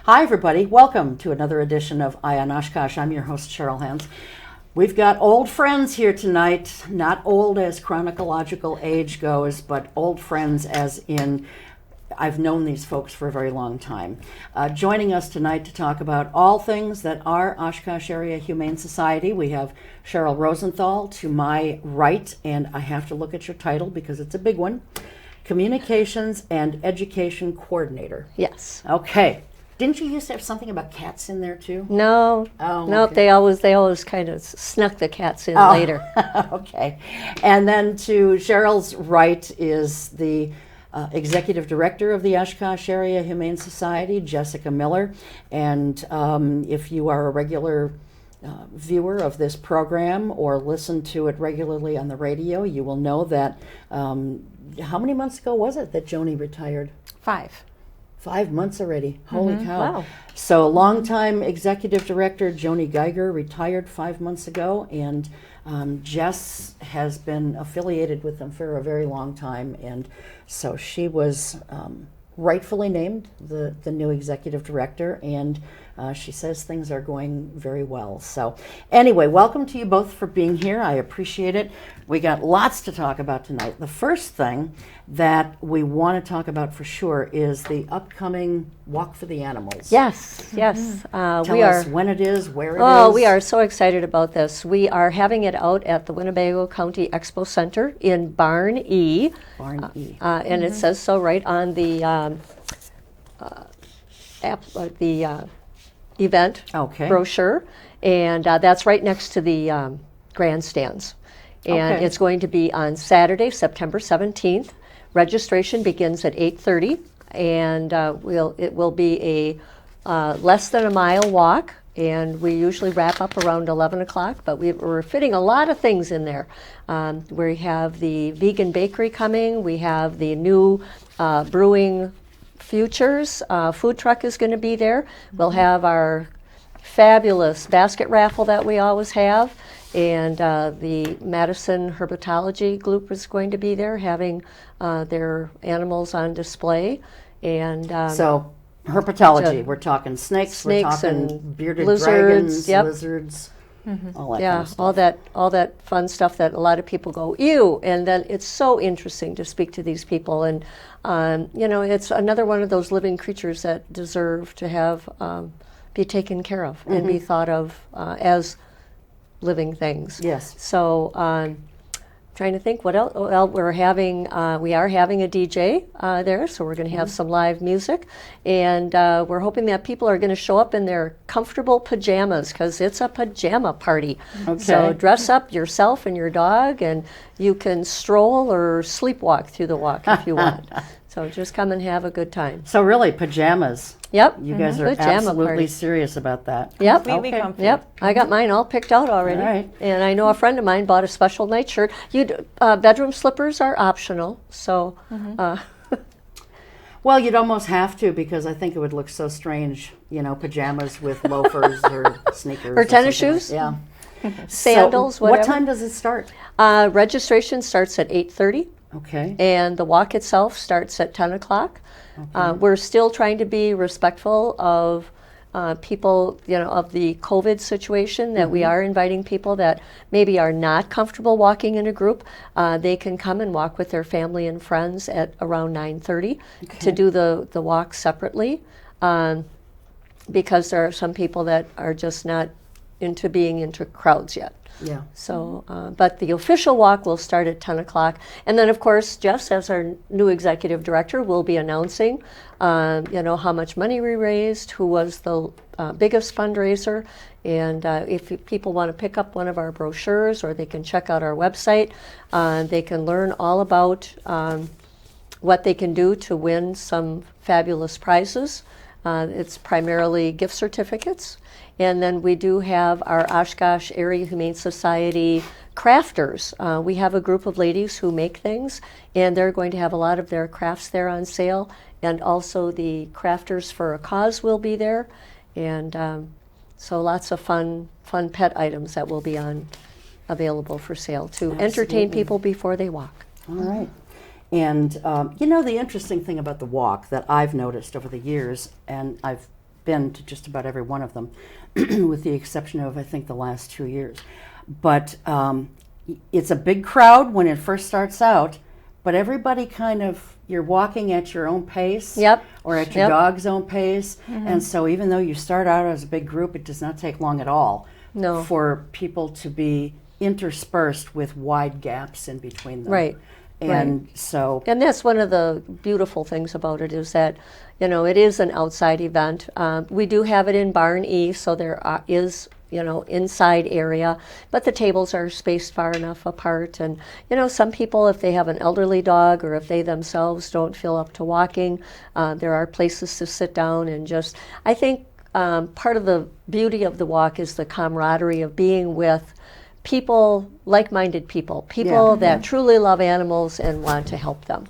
Hi, everybody. Welcome to another edition of Eye on Oshkosh. I'm your host, Cheryl Hentz. We've got old friends here tonight, not old as chronological age goes, but old friends as in I've known these folks for a very long time. Joining us tonight to talk about all things that are Oshkosh Area Humane Society, we have Cheryl Rosenthal to my right, and I have to look at your title because it's a big one, Communications and Education Coordinator. Yes. Okay. Didn't you used to have something about cats in there too? No. Oh, nope. okay. They always kind of snuck the cats in later. Okay. And then to Cheryl's right is the Executive Director of the Oshkosh Area Humane Society, Jessica Miller. And if you are a regular viewer of this program or listen to it regularly on the radio, you will know that how many months ago was it that Joni retired? 5. 5 months already. Holy cow. Wow. So longtime executive director Joni Geiger retired 5 months ago, and Jess has been affiliated with them for a very long time, and so she was rightfully named the new executive director, and she says things are going very well. So anyway, welcome to you both for being here. I appreciate it. We got lots to talk about tonight. The first thing that we want to talk about for sure is the upcoming Walk for the Animals. Yes, yes. Tell we us are, when it is, where it is. Oh, we are so excited about this. We are having it out at the Winnebago County Expo Center in Barn E. Barn E. And it says so right on the event brochure, and that's right next to the grandstands. And it's going to be on Saturday, September 17th. Registration begins at 8:30, and it will be a less than a mile walk, and we usually wrap up around 11 o'clock, but we're fitting a lot of things in there. We have the vegan bakery coming, we have the new brewing futures, food truck is going to be there. We'll have our fabulous basket raffle that we always have, and the Madison Herpetology group is going to be there having their animals on display. And so herpetology, we're talking snakes, we're talking and bearded lizards, dragons, lizards, all that kind of stuff. all that fun stuff that a lot of people go, ew, and then it's so interesting to speak to these people, and it's another one of those living creatures that deserve to have be taken care of and be thought of as living things. Yes. So trying to think what else. Well, we are having a DJ there, so we're going to have some live music, and we're hoping that people are going to show up in their comfortable pajamas because it's a pajama party. Okay. So dress up yourself and your dog, and you can stroll or sleepwalk through the walk if you want. So just come and have a good time. So really, pajamas. Yep. You guys are Pajama absolutely party. serious about that. Yep. Completely comfy. Yep. I got mine all picked out already. All right. And I know a friend of mine bought a special nightshirt. Bedroom slippers are optional. So. Well, you'd almost have to, because I think it would look so strange, pajamas with loafers or sneakers. Or tennis shoes. Yeah. Sandals, so whatever. What time does it start? Registration starts at 8:30. Okay. And the walk itself starts at 10 o'clock. Okay. We're still trying to be respectful of people, of the COVID situation, that we are inviting people that maybe are not comfortable walking in a group. They can come and walk with their family and friends at around 9:30 to do the walk separately, because there are some people that are just not into being into crowds yet. Yeah. So, but the official walk will start at 10 o'clock. And then, of course, Jess, as our new executive director, will be announcing, how much money we raised, who was the biggest fundraiser. And if people want to pick up one of our brochures, or they can check out our website, they can learn all about what they can do to win some fabulous prizes. It's primarily gift certificates. And then we do have our Oshkosh Area Humane Society crafters. We have a group of ladies who make things, and they're going to have a lot of their crafts there on sale. And also the Crafters for a Cause will be there. And so lots of fun pet items that will be available for sale to entertain people before they walk. All right. And you know, the interesting thing about the walk that I've noticed over the years, and I've been to just about every one of them, with the exception of, I think, the last 2 years. But it's a big crowd when it first starts out, but everybody kind of, you're walking at your own pace. Yep. Or at your dog's own pace. And so even though you start out as a big group, it does not take long at all for people to be interspersed with wide gaps in between them. Right. And so... And that's one of the beautiful things about it is that, you know, it is an outside event. We do have it in Barn E, so there is, you know, inside area, but the tables are spaced far enough apart. And, you know, some people, if they have an elderly dog or if they themselves don't feel up to walking, there are places to sit down and just, I think part of the beauty of the walk is the camaraderie of being with people, like-minded people that truly love animals and want to help them.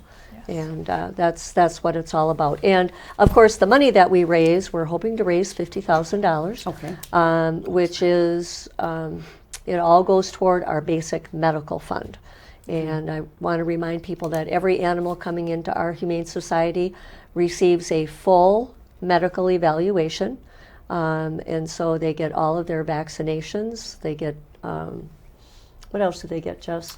And that's what it's all about. And of course, the money that we raise, we're hoping to raise $50,000, which is it all goes toward our basic medical fund. And I want to remind people that every animal coming into our Humane Society receives a full medical evaluation, and so they get all of their vaccinations. They get what else do they get, Jess?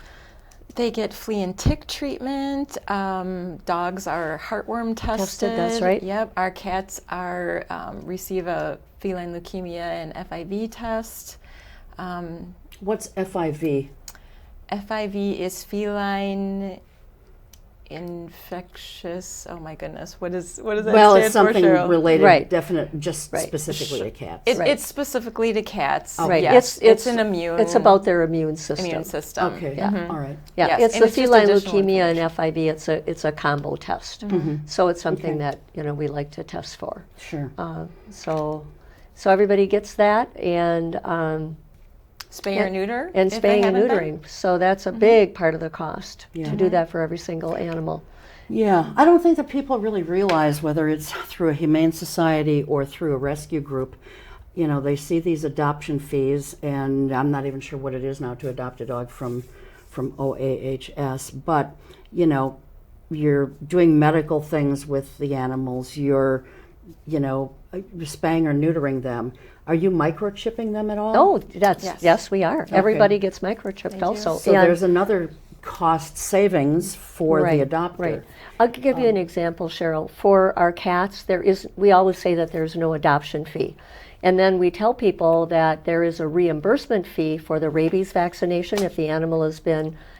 They get flea and tick treatment. Dogs are heartworm tested. That's right. Yep. Our cats are receive a feline leukemia and FIV test. What's FIV? FIV is feline infectious. Oh my goodness, what does that Well, stand it's something for, Cheryl? related, definite, just specifically to cats. It's specifically to cats. Right. Yes. It's an immune. It's about their immune system. Okay. Yeah. All right. Yeah, Yes, it's and the it's just feline additional leukemia and FIV. It's a combo test. So it's something that, you know, we like to test for. Sure. So everybody gets that, and spay or neuter. and if they spaying and haven't neutering. been. So that's a big part of the cost Yeah. to do that for every single animal. Yeah, I don't think that people really realize, whether it's through a humane society or through a rescue group, you know, they see these adoption fees, and I'm not even sure what it is now to adopt a dog from OAHS, but, you know, you're doing medical things with the animals, you're spaying or neutering them. Are you microchipping them at all? Oh, yes, we are. Everybody gets microchipped also. So there's another cost savings for the adopter. Right. I'll give you an example, Cheryl. For our cats, we always say that there's no adoption fee. And then we tell people that there is a reimbursement fee for the rabies vaccination if the animal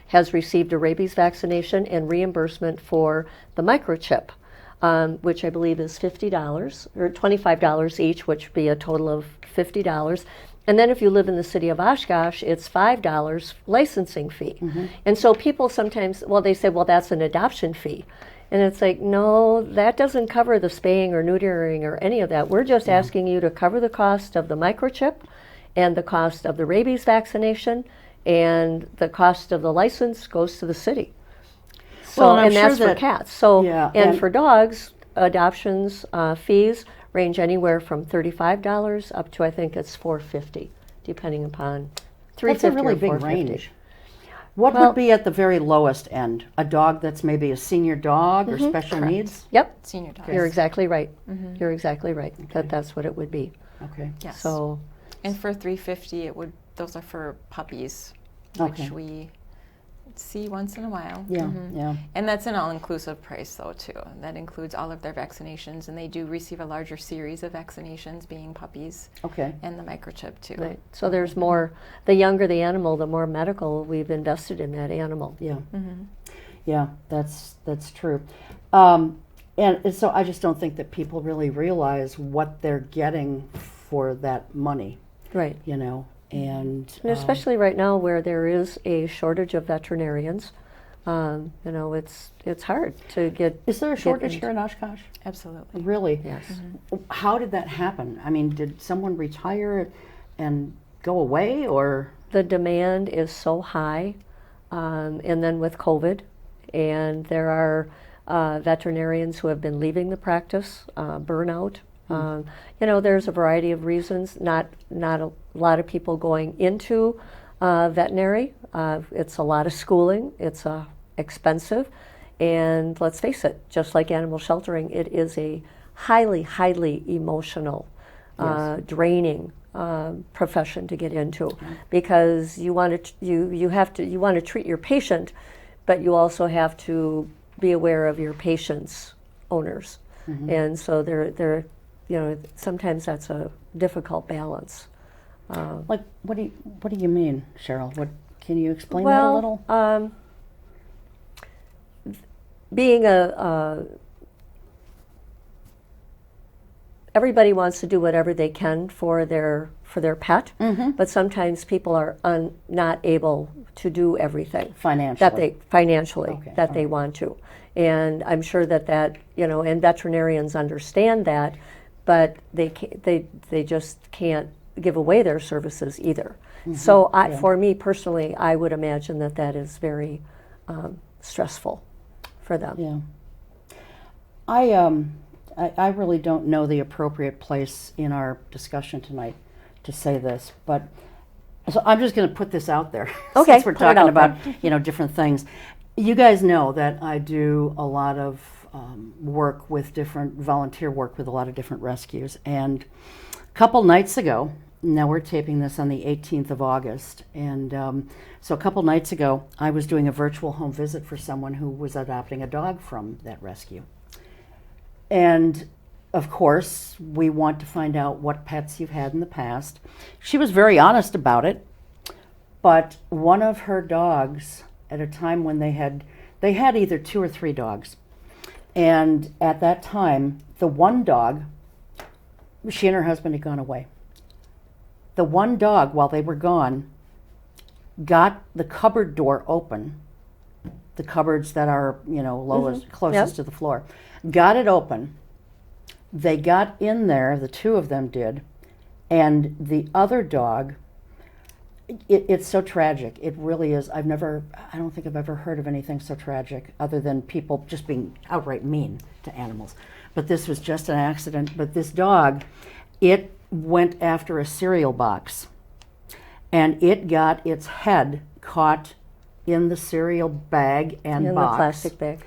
has received a rabies vaccination, and reimbursement for the microchip, which I believe is $50 or $25 each, which would be a total of $50. And then if you live in the city of Oshkosh, it's $5 licensing fee. And so people sometimes, they say, well, that's an adoption fee. And it's like, no, that doesn't cover the spaying or neutering or any of that. We're just asking you to cover the cost of the microchip and the cost of the rabies vaccination, and the cost of the license goes to the city. So, and that's for cats. So, and for dogs, adoptions fees range anywhere from $35 up to, I think it's $450, depending upon $350 That's a really big range. What would be at the very lowest end? A dog that's maybe a senior dog or special needs? Yep. Senior dogs. You're exactly right. You're exactly right. That's what it would be. Okay. Yes. So, and for $350, those are for puppies, which we see once in a while. Yeah. And that's an all-inclusive price, though, too. That includes all of their vaccinations, and they do receive a larger series of vaccinations, being puppies. Okay. And the microchip, too. right. So there's more. The younger the animal, the more medical we've invested in that animal. Yeah. Yeah, that's true. And so I just don't think that people really realize what they're getting for that money. Right. You know. And especially right now, where there is a shortage of veterinarians, you know, it's hard to get. Is there a shortage here in Oshkosh? Absolutely. Really? Yes. How did that happen? I mean, did someone retire and go away, or? The demand is so high, and then with COVID, and there are veterinarians who have been leaving the practice, burnout. You know, there's a variety of reasons. Not a lot of people going into veterinary. It's a lot of schooling. It's expensive, And let's face it, just like animal sheltering, it is a highly, highly emotional, draining profession to get into, because you want to you want to treat your patient, but you also have to be aware of your patient's owners, and so they're sometimes that's a difficult balance. Like, what do you mean, Cheryl? What can you explain that a little? Being everybody wants to do whatever they can for their pet, but sometimes people are not able to do everything Financially. that they want to. And I'm sure that and veterinarians understand that, but they just can't give away their services either. So for me personally, I would imagine that is very stressful for them. Yeah. I really don't know the appropriate place in our discussion tonight to say this, but so I'm just going to put this out there. Okay, since we're talking about different things. You guys know that I do a lot of work with volunteer work with a lot of different rescues, and a couple nights ago, now we're taping this on the 18th of August, and so a couple nights ago I was doing a virtual home visit for someone who was adopting a dog from that rescue. And of course, we want to find out what pets you've had in the past. She was very honest about it, but one of her dogs, at a time when they had either 2 or 3 dogs, and at that time, the one dog, she and her husband had gone away. The one dog, while they were gone, got the cupboard door open, the cupboards that are closest to the floor, got it open. They got in there, the 2 of them did, and the other dog, it's so tragic. It really is. I don't think I've ever heard of anything so tragic other than people just being outright mean to animals. But this was just an accident. But this dog, it went after a cereal box, and it got its head caught in the cereal bag and in box. the plastic bag.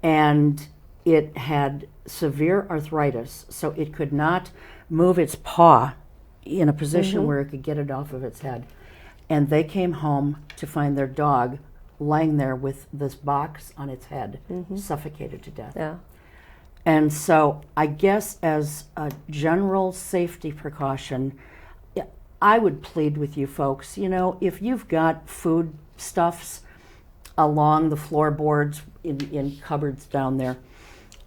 And it had severe arthritis, so it could not move its paw in a position where it could get it off of its head. And they came home to find their dog lying there with this box on its head, suffocated to death. Yeah. And so I guess as a general safety precaution, I would plead with you folks, if you've got food stuffs along the floorboards in cupboards down there,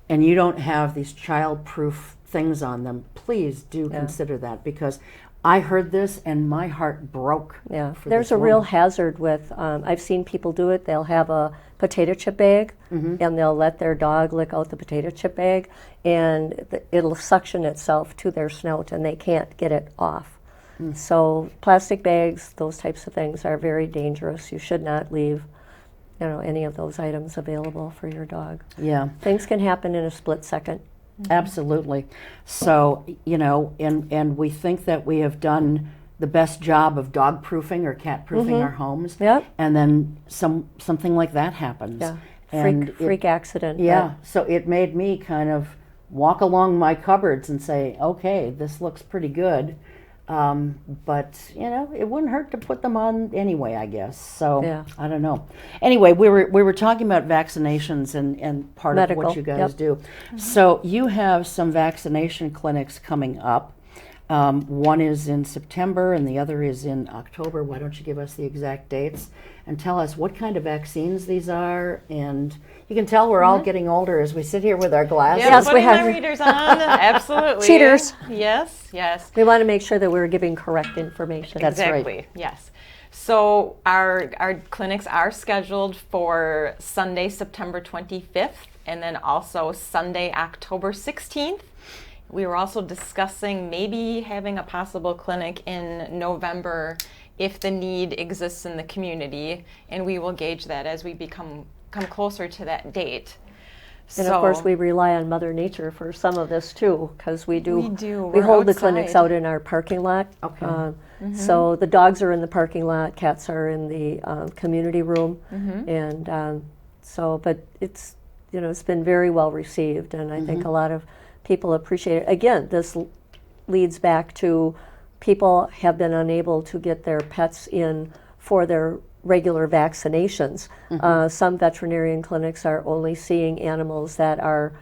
and you don't have these child-proof things on them, please do consider that, because I heard this and my heart broke. Yeah, for there's this a real woman. hazard with, I've seen people do it, they'll have a potato chip bag and they'll let their dog lick out the potato chip bag, and it'll suction itself to their snout and they can't get it off. So plastic bags, those types of things are very dangerous. You should not leave any of those items available for your dog. Yeah. Things can happen in a split second. Absolutely. So, and we think that we have done the best job of dog proofing or cat proofing our homes. Yep. And then something like that happens. Yeah. And Freak accident. Yeah. So it made me kind of walk along my cupboards and say, okay, this looks pretty good. But it wouldn't hurt to put them on anyway, I guess. So I don't know. Anyway, we were talking about vaccinations and part Medical. of what you guys do. So you have some vaccination clinics coming up. One is in September and the other is in October. Why don't you give us the exact dates and tell us what kind of vaccines these are? And you can tell we're all getting older as we sit here with our glasses. Yeah, Yes, we putting have- my readers on. Absolutely. Cheaters. Yes, yes. We want to make sure that we're giving correct information. That's right. Exactly. Yes. So our clinics are scheduled for Sunday, September 25th, and then also Sunday, October 16th. We were also discussing maybe having a possible clinic in November if the need exists in the community, and we will gauge that as we come closer to that date. And of course, we rely on Mother Nature for some of this too, because we We hold We're the clinics outside. out in our parking lot. Okay. So the dogs are in the parking lot, cats are in the community room, and but it's been very well received, and I think a lot of people appreciate it. Again, this leads back to people have been unable to get their pets in for their regular vaccinations. Some veterinarian clinics are only seeing animals that are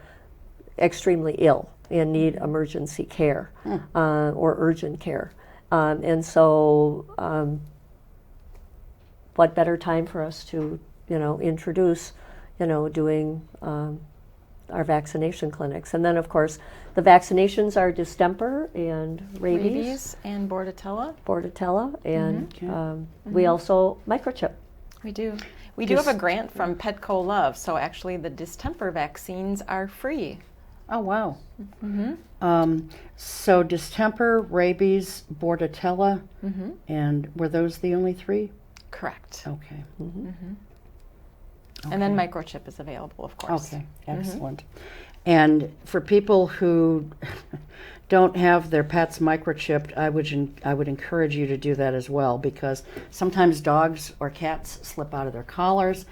extremely ill and need emergency care or urgent care. And so what better time for us to, introduce, doing our vaccination clinics. And then, of course, the vaccinations are distemper and rabies and Bordetella. And we also microchip. We do. We do have a grant from Petco Love, so actually the distemper vaccines are free. Oh, wow. So distemper, rabies, Bordetella, and were those the only three? Correct. Okay. And then microchip is available, of course. Okay, excellent. And for people who don't have their pets microchipped, I would encourage you to do that as well, because sometimes dogs or cats slip out of their collars.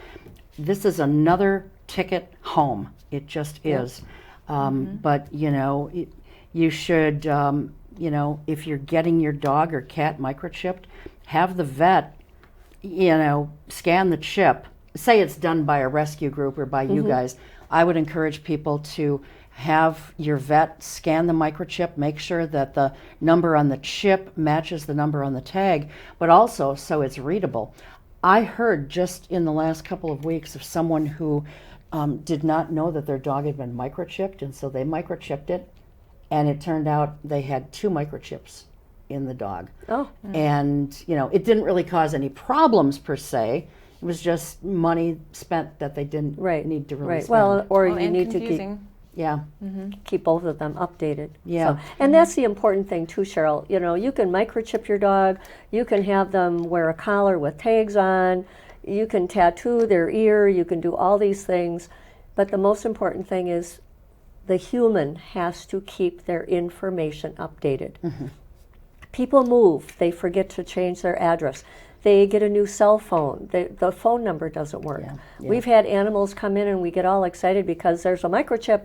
This is another ticket home. It just is. But you should, if you're getting your dog or cat microchipped, have the vet, scan the chip. Say it's done by a rescue group or by you guys. I would encourage people to have your vet scan the microchip, make sure that the number on the chip matches the number on the tag, but also so it's readable. I heard just in the last couple of weeks of someone who did not know that their dog had been microchipped, and so they microchipped it, and it turned out they had 2 microchips in the dog. And it didn't really cause any problems per se. It was just money spent that they didn't need to really spend. Well, or you need confusing. to keep both of them updated. Yeah. So, and that's the important thing too, Cheryl. You can microchip your dog. You can have them wear a collar with tags on. You can tattoo their ear. You can do all these things. But the most important thing is the human has to keep their information updated. People move. They forget to change their address. They get a new cell phone. The phone number doesn't work. We've had animals come in and we get all excited because there's a microchip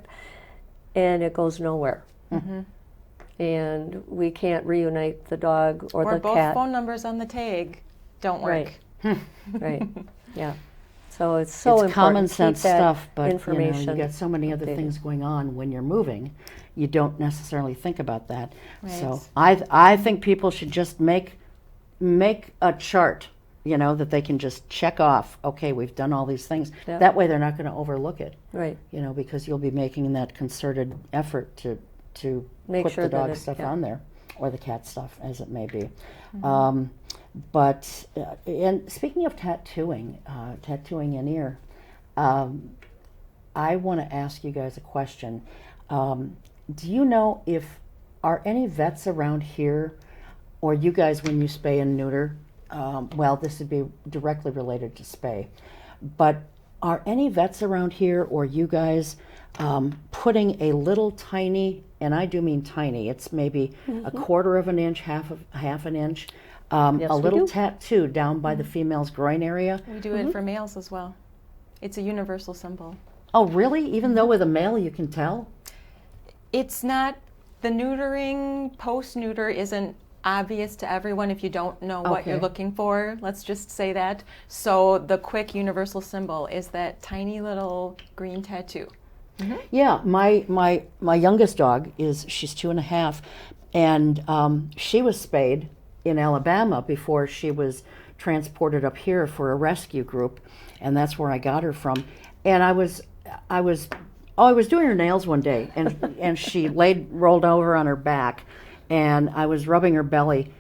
and it goes nowhere. And we can't reunite the dog or the both cat. phone numbers on the tag don't work. Right. Yeah. So it's so important. It's common sense Keep that stuff, but information you got so many other things going on when you're moving. You don't necessarily think about that. So I think people should just make a chart, that they can just check off, okay, we've done all these things. That way they're not going to overlook it. Right. Because you'll be making that concerted effort to Make put sure the that dog stuff on there, or the cat stuff, as it may be. But and speaking of tattooing an ear, I want to ask you guys a question. Do you know if are any vets around here, or you guys when you spay and neuter? Well, this would be directly related to spay, but are any vets around here, or you guys putting a little tiny, and I do mean tiny, it's maybe a quarter of an inch, half an inch, a little tattoo down by the female's groin area? We do it for males as well. It's a universal symbol. Oh, really? Even though with a male you can tell? It's not, the neutering, post-neuter isn't obvious to everyone if you don't know what you're looking for. Let's just say that. So the quick universal symbol is that tiny little green tattoo. Yeah, my youngest dog she's 2.5, and she was spayed in Alabama before she was transported up here for a rescue group, and that's where I got her from. And I was doing her nails one day, and she rolled over on her back, and I was rubbing her belly,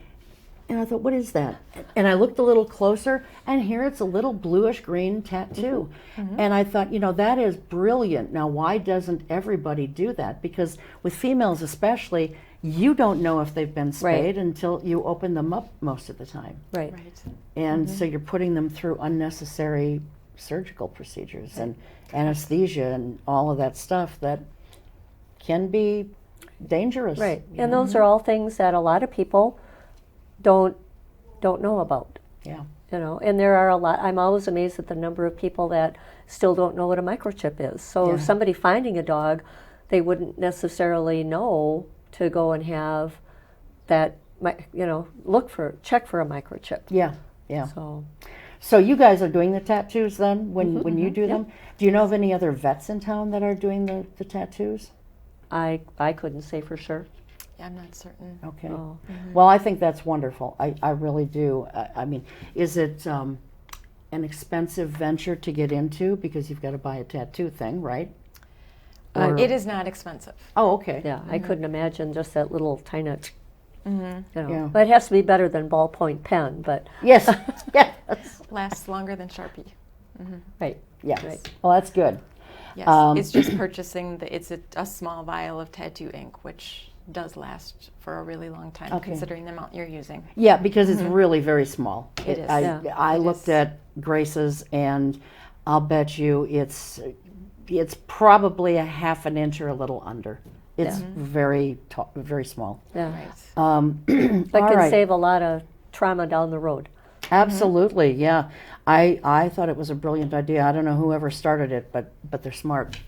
and I thought, what is that? And I looked a little closer, and here it's a little bluish green tattoo. And I thought, that is brilliant. Now, why doesn't everybody do that? Because with females especially, you don't know if they've been spayed until you open them up most of the time. Right. And so you're putting them through unnecessary surgical procedures and anesthesia and all of that stuff that can be dangerous. Right. And those are all things that a lot of people don't know about. Yeah. you know, and there are a lot. I'm always amazed at the number of people that still don't know what a microchip is. So Yeah. somebody finding a dog, they wouldn't necessarily know to go and have that, you know, check for a microchip. Yeah, yeah. So So you guys are doing the tattoos then when you do yeah. them? Do you know of any other vets in town that are doing the tattoos? I couldn't say for sure. Yeah, I'm not certain. Okay. Oh. Well, I think that's wonderful. I really do. I mean, is it an expensive venture to get into because you've got to buy a tattoo thing, right? Or- It is not expensive. Oh, okay. Yeah, I couldn't imagine just that little tiny, you know. Yeah. But it has to be better than ballpoint pen, but Yes. Yeah. Lasts longer than Sharpie. right. Yes. Right. Well, that's good. Yes, Um, it's just purchasing it's a small vial of tattoo ink, which does last for a really long time, Okay. considering the amount you're using. Yeah, because it's really very small. It is. I It looked is. at Grace's, and I'll bet you it's probably a half an inch or a little under. It's very very small. Yeah. Right. That All can right. save a lot of trauma down the road. Absolutely, yeah. I thought it was a brilliant idea. I don't know whoever started it, but they're smart.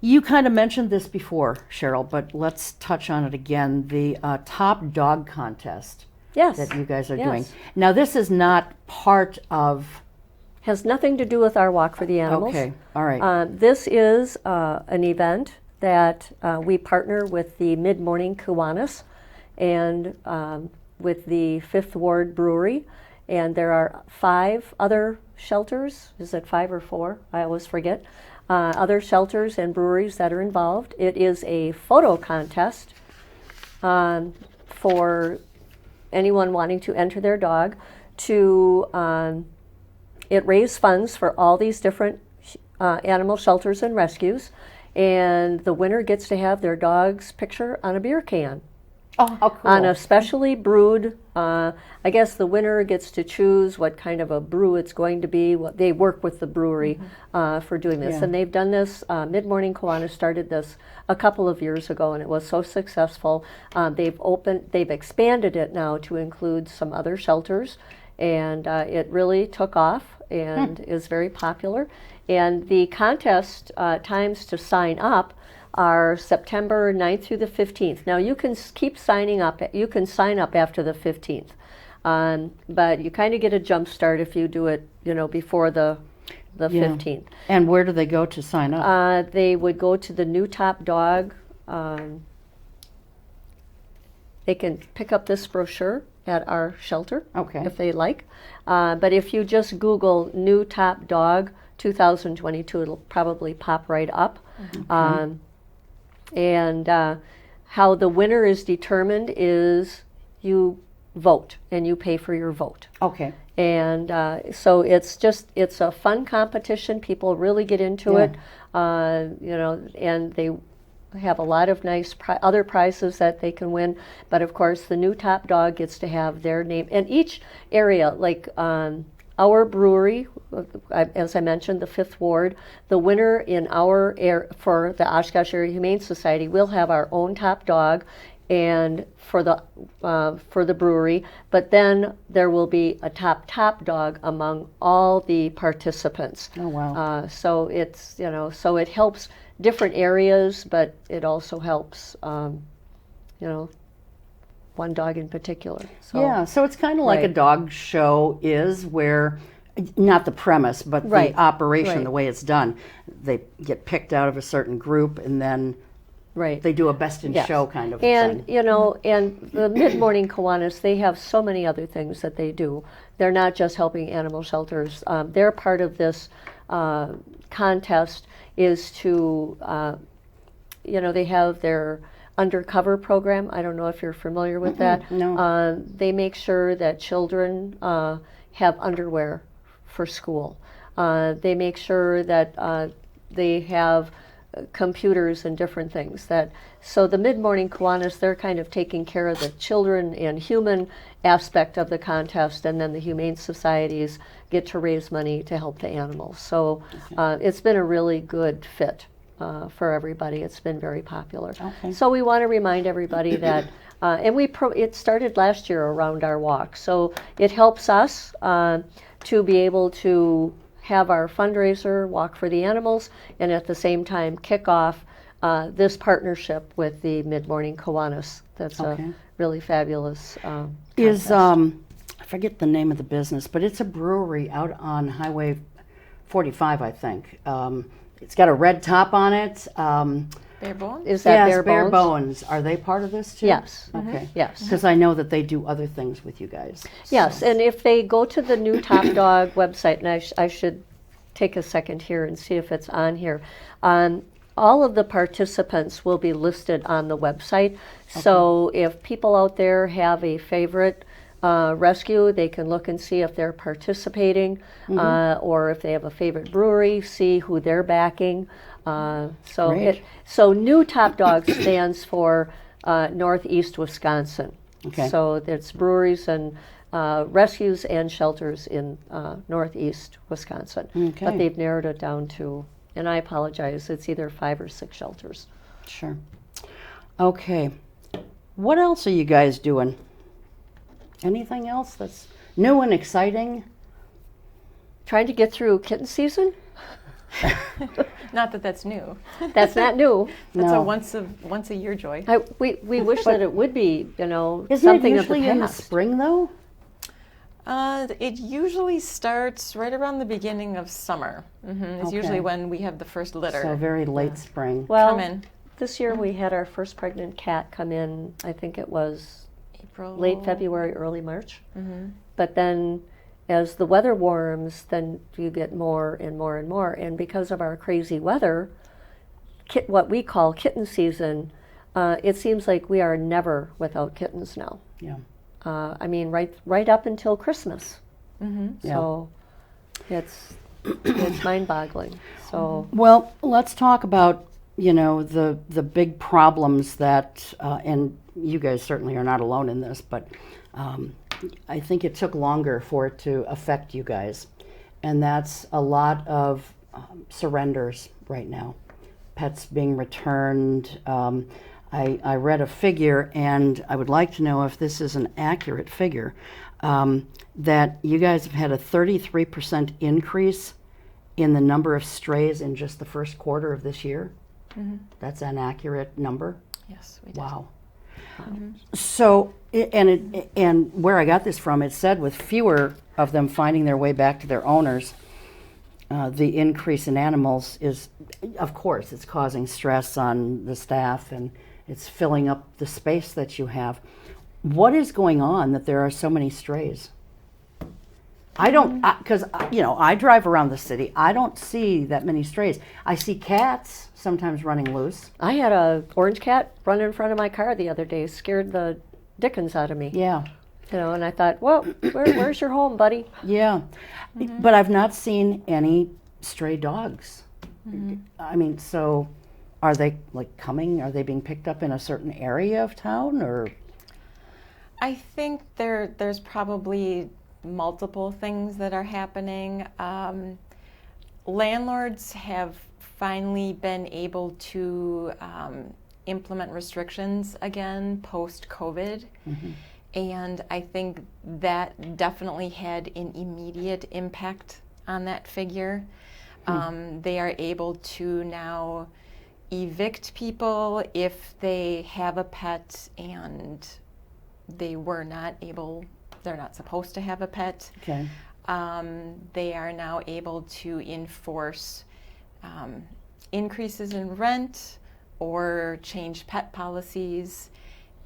You kind of mentioned this before, Cheryl, but let's touch on it again. The top dog contest Yes. that you guys are Yes. doing. Now, this is not part of. Has nothing to do with our Walk for the Animals. Okay, all right. This is an event that we partner with the Mid-Morning Kiwanis and with the Fifth Ward Brewery. And there are 5 other shelters. Is it 5 or 4? I always forget. Other shelters and breweries that are involved. It is a photo contest for anyone wanting to enter their dog to it raises funds for all these different animal shelters and rescues, and the winner gets to have their dog's picture on a beer can. Oh, how cool. On a specially brewed, I guess the winner gets to choose what kind of a brew it's going to be. They work with the brewery for doing this. Yeah. And they've done this, Mid-Morning Kiwanis started this a couple of years ago, and it was so successful. They've expanded it now to include some other shelters, and it really took off and is very popular. And the contest times to sign up are September 9th through the 15th. Now you can keep signing up. You can sign up after the 15th, but you kind of get a jump start if you do it, you know, before the 15th. And where do they go to sign up? They would go to the New Top Dog. They can pick up this brochure at our shelter Okay. if they like. But if you just Google New Top Dog 2022, it'll probably pop right up. And how the winner is determined is you vote and you pay for your vote. Okay. And so it's a fun competition. People really get into it, you know, and they have a lot of nice other prizes that they can win. But of course, the new top dog gets to have their name. And each area, like our brewery, as I mentioned, the Fifth Ward, the winner in our for the Oshkosh Area Humane Society, we'll have our own top dog, and for the brewery. But then there will be a top dog among all the participants. Oh, wow. So it's, you know, so it helps different areas, but it also helps, you know, one dog in particular. So, Yeah, so it's kind of like a Right. dog show is, where, not the premise, but Right, the operation, right. the way it's done. They get picked out of a certain group, and then right. they do a best in Yes. show kind of And thing. you know, and the Mid-Morning Kiwanis, they have so many other things that they do. They're not just helping animal shelters. They're part of this contest is to, you know, they have their undercover program. I don't know if you're familiar with that. no. They make sure that children have underwear for school. They make sure that they have computers and different things. So the Mid-Morning Kiwanis, they're kind of taking care of the children and human aspect of the contest, and then the humane societies get to raise money to help the animals. So it's been a really good fit for everybody. It's been very popular. Okay. So we want to remind everybody that, and it started last year around our walk. So it helps us to be able to have our fundraiser, Walk for the Animals, and at the same time kick off this partnership with the Mid-Morning Kiwanis. That's Okay. a really fabulous Is contest. I forget the name of the business, but it's a brewery out on Highway 45, I think. It's got a red top on it. Bare bones? Is that Yes, Bare Bones? Are they part of this too? Yes. Okay. Yes. Because I know that they do other things with you guys. Yes, So- and if they go to the new Top Dog website, and I should take a second here and see if it's on here. All of the participants will be listed on the website. So if people out there have a favorite rescue, they can look and see if they're participating, or if they have a favorite brewery, see who they're backing. Great. So New Top Dog stands for Northeast Wisconsin. Okay. So it's breweries and rescues and shelters in Northeast Wisconsin. Okay. But they've narrowed it down to, and I apologize, it's either 5 or 6 shelters. Sure. Okay. What else are you guys doing? Anything else that's new and exciting? Trying to get through kitten season? Not that that's new. That's not new. That's No. a once a year joy. We wish that it would be, Isn't something it of the usually in the past. spring though? It usually starts right around the beginning of summer. It's Okay. usually when we have the first litter. So very late spring. Well, come in. this year we had our first pregnant cat come in, I think it was April. late February, early March. But then as the weather warms, then you get more and more and more. And because of our crazy weather, what we call kitten season, it seems like we are never without kittens now. Yeah. I mean, right up until Christmas. So it's mind-boggling. So Well, let's talk about, the big problems that, and you guys certainly are not alone in this, but I think it took longer for it to affect you guys. And that's a lot of surrenders right now, pets being returned. I read a figure, and I would like to know if this is an accurate figure, that you guys have had a 33% increase in the number of strays in just the first quarter of this year. That's an accurate number? Yes, we did. Wow. So, and where I got this from, it said with fewer of them finding their way back to their owners, the increase in animals is, of course, it's causing stress on the staff and it's filling up the space that you have. What is going on that there are so many strays? I don't, because, I drive around the city. I don't see that many strays. I see cats sometimes running loose. I had a orange cat run in front of my car the other day, scared the dickens out of me. Yeah. And I thought, well, where's your home, buddy? Yeah, but I've not seen any stray dogs. I mean, so are they coming? Are they being picked up in a certain area of town, or? I think there's probably multiple things that are happening. Landlords have finally been able to implement restrictions again post-COVID. And I think that definitely had an immediate impact on that figure. They are able to now evict people if they have a pet and they're not supposed to have a pet. Okay. They are now able to enforce increases in rent or change pet policies.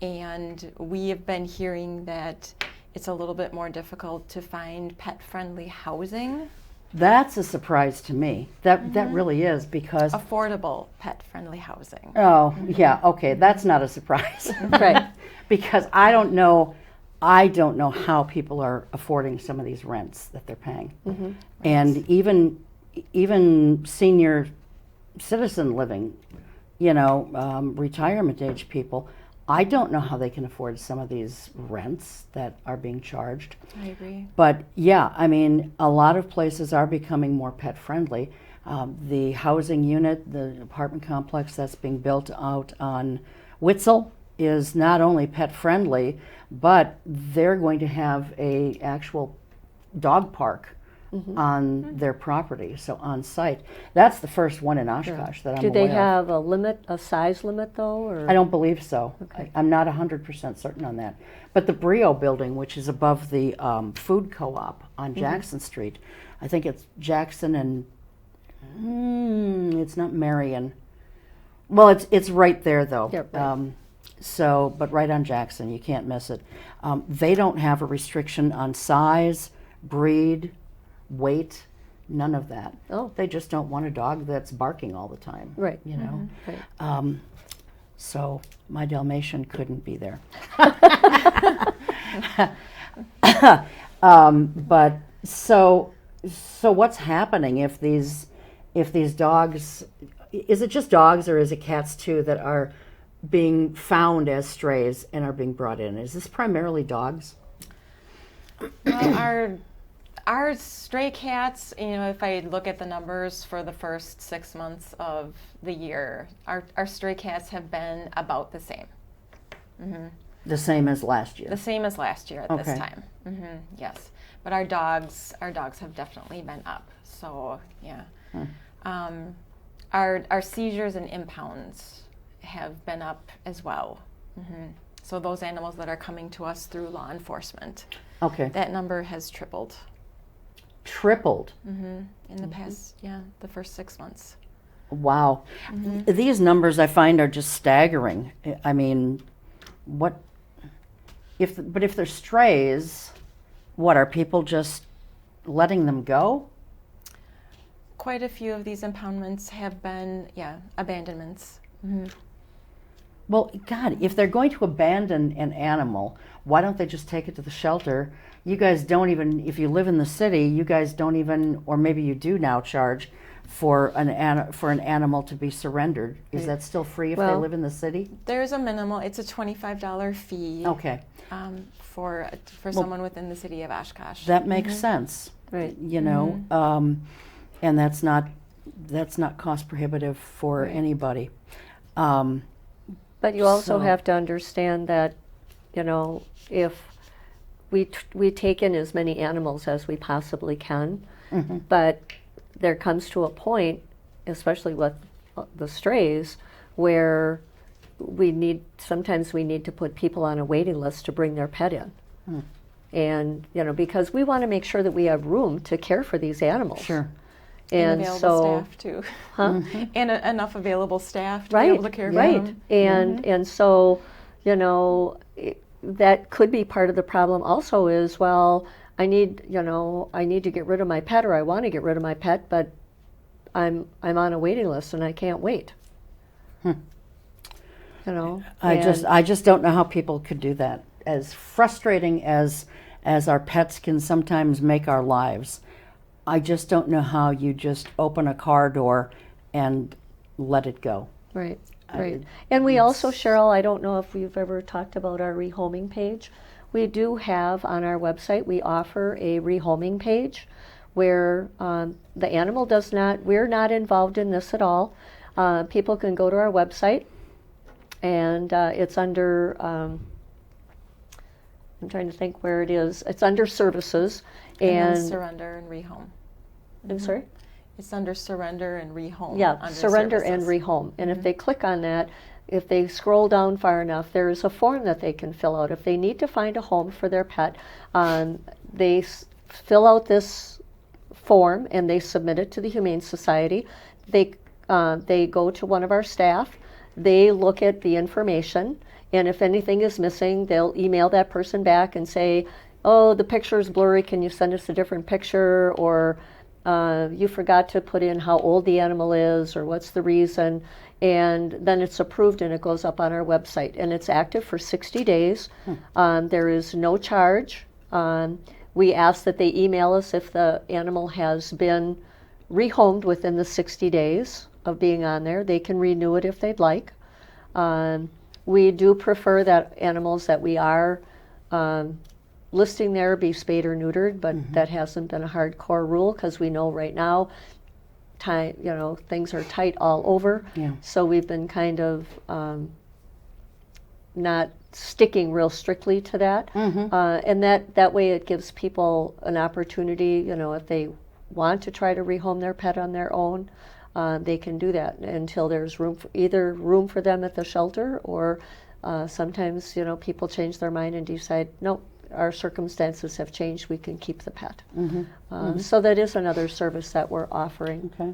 And we have been hearing that it's a little bit more difficult to find pet-friendly housing. That's a surprise to me. That really is, because Affordable pet-friendly housing. oh yeah, okay, that's not a surprise. Right. Because I don't know how people are affording some of these rents that they're paying. And even senior citizen living, retirement age people, I don't know how they can afford some of these rents that are being charged. I agree. But yeah, I mean, a lot of places are becoming more pet friendly. The housing unit, the apartment complex that's being built out on Witzel is not only pet friendly, but they're going to have a actual dog park on their property, so on site. That's the first one in Oshkosh that I'm Do aware they of. have a limit, a size limit though? Or? I don't believe so. Okay. I'm not 100% certain on that. But the Brio building, which is above the food co-op on Jackson Street, I think it's Jackson and it's not Marion. Well, it's right there though. Yeah, right. But right on Jackson, you can't miss it. They don't have a restriction on size, breed, weight, none of that. Oh. They just don't want a dog that's barking all the time. Right. You know. Right. So my Dalmatian couldn't be there. But so what's happening if these dogs? Is it just dogs or is it cats too that are being found as strays and are being brought in? Is this primarily dogs? Well, our stray cats, if I look at the numbers for the first 6 months of the year, our stray cats have been about the same. The same as last year. The same as last year at this Okay. time. Yes, but our dogs have definitely been up. So yeah, our seizures and impounds have been up as well. So those animals that are coming to us through law enforcement, Okay. that number has tripled. Tripled. In the past, the first 6 months. Wow. These numbers I find are just staggering. I mean, if they're strays, what are people just letting them go? Quite a few of these impoundments have been, abandonments. Well, God, if they're going to abandon an animal, why don't they just take it to the shelter? You guys don't even, if you live in the city, you guys don't even, or maybe you do now charge for an animal to be surrendered. Is that still free if they Well, live in the city? There's a minimal, it's a $25 fee Okay, for someone within the city of Oshkosh. that makes sense. Right. You know, and that's not cost prohibitive for anybody. But you also So- have to understand that, if we take in as many animals as we possibly can, but there comes to a point, especially with the strays, where sometimes we need to put people on a waiting list to bring their pet in. And, because we want to make sure that we have room to care for these animals. Sure. And And available so, staff too. And enough available staff to right, be able to care for right. them. And so, that could be part of the problem also is, well, I need to get rid of my pet, or I want to get rid of my pet, but I'm on a waiting list and I can't wait. I just don't know how people could do that. As frustrating as our pets can sometimes make our lives, I just don't know how you just open a car door and let it go. Right, right. And we also, Cheryl, I don't know if we've ever talked about our rehoming page. We do have on our website, we offer a rehoming page where the animal we're not involved in this at all. People can go to our website and it's under, I'm trying to think where it is. It's under services. And then surrender and rehome. I'm sorry? It's under surrender and rehome. Yeah, under surrender and services. rehome. And if they click on that, if they scroll down far enough, there's a form that they can fill out. If they need to find a home for their pet, they fill out this form and they submit it to the Humane Society. They go to one of our staff. They look at the information, and if anything is missing, they'll email that person back and say, oh, the picture is blurry, can you send us a different picture? Or you forgot to put in how old the animal is, or what's the reason. And then it's approved and it goes up on our website. And it's active for 60 days. There is no charge. We ask that they email us if the animal has been rehomed within the 60 days of being on there. They can renew it if they'd like. We do prefer that animals that we are listing there be spayed or neutered, but that hasn't been a hardcore rule because we know right now time, things are tight all over. Yeah. So we've been kind of not sticking real strictly to that. And that way it gives people an opportunity, if they want to try to rehome their pet on their own, they can do that until there's either room for them at the shelter, or sometimes, people change their mind and decide, no, our circumstances have changed, we can keep the pet. So that is another service that we're offering. Okay.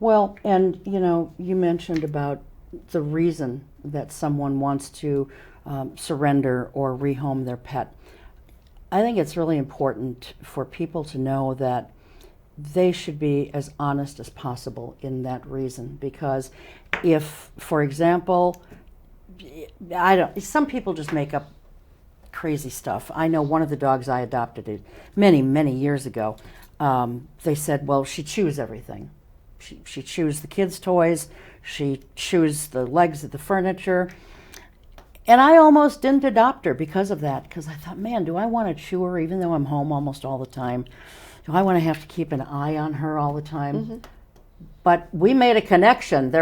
Well, and you mentioned about the reason that someone wants to surrender or rehome their pet. I think it's really important for people to know that they should be as honest as possible in that reason, because if, for example, some people just make up crazy stuff. I know one of the dogs I adopted many, many years ago, they said, well, she chews everything. She chews the kids' toys, she chews the legs of the furniture. And I almost didn't adopt her because of that, because I thought, man, do I want to chew her even though I'm home almost all the time? Do I want to have to keep an eye on her all the time? But we made a connection.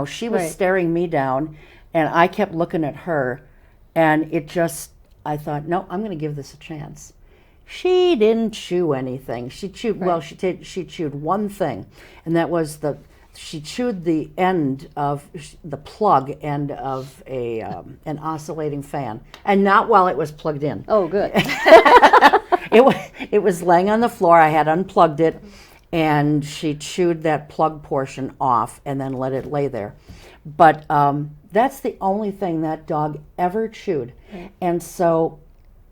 She was staring me down, and I kept looking at her, and I thought, no, I'm going to give this a chance. She didn't chew anything. She chewed, well, she chewed one thing, and that was she chewed the end of the plug end of an oscillating fan, and not while it was plugged in. Oh, good. It was laying on the floor. I had unplugged it, and she chewed that plug portion off and then let it lay there. But that's the only thing that dog ever chewed. And so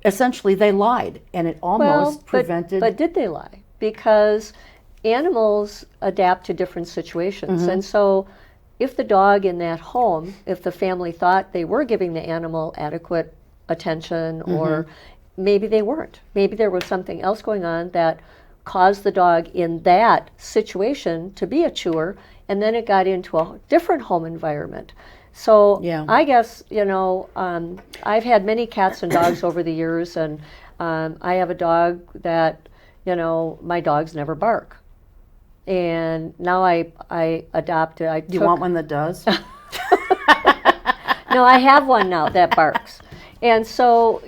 essentially they lied, and it almost prevented... But did they lie? Because animals adapt to different situations. And so if the dog in that home, if the family thought they were giving the animal adequate attention, or maybe they weren't. Maybe there was something else going on that caused the dog in that situation to be a chewer, and then it got into a different home environment. So I guess, I've had many cats and dogs over the years, and I have a dog that, my dogs never bark. And now I adopted. Do you want one that does? No, I have one now that barks. And so,